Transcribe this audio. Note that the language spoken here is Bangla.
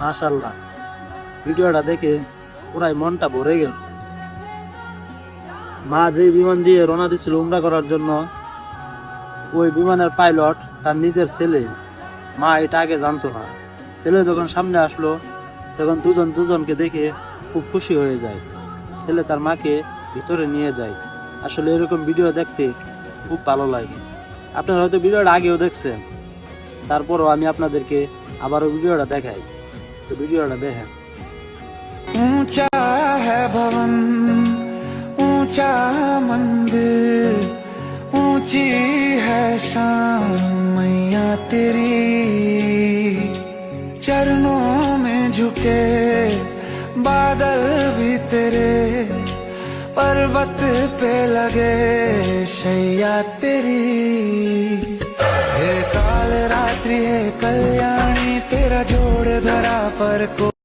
মাশাআল্লাহ, ভিডিওটা দেখে পুরাই মনটা ভরে গেল। মা যে বিমান দিয়ে রওনা দিছিল উমরা করার জন্য, ওই বিমানের পাইলট তার নিজের ছেলে। মা এটা আগে জানতো না। ছেলে যখন সামনে আসলো তখন দুজন দুজনকে দেখে খুব খুশি হয়ে যায়। ছেলে তার মাকে ভিতরে নিয়ে যায়। আসলে এরকম ভিডিও দেখতে খুব ভালো লাগে। আপনারা হয়তো ভিডিওটা আগেও দেখছেন, তারপরও আমি আপনাদেরকে আবারও ভিডিওটা দেখাই। তো ভিডিওটা দেখেন। ऊंचा है भवन, ऊंचा मंदिर, ऊंची है शान मैया तेरी। चरणों में झुके बादल भी तेरे, पर्वत पे लगे शैया तेरी। हे काल रात्रि है कल्याणी, तेरा जोड़ धरा पर को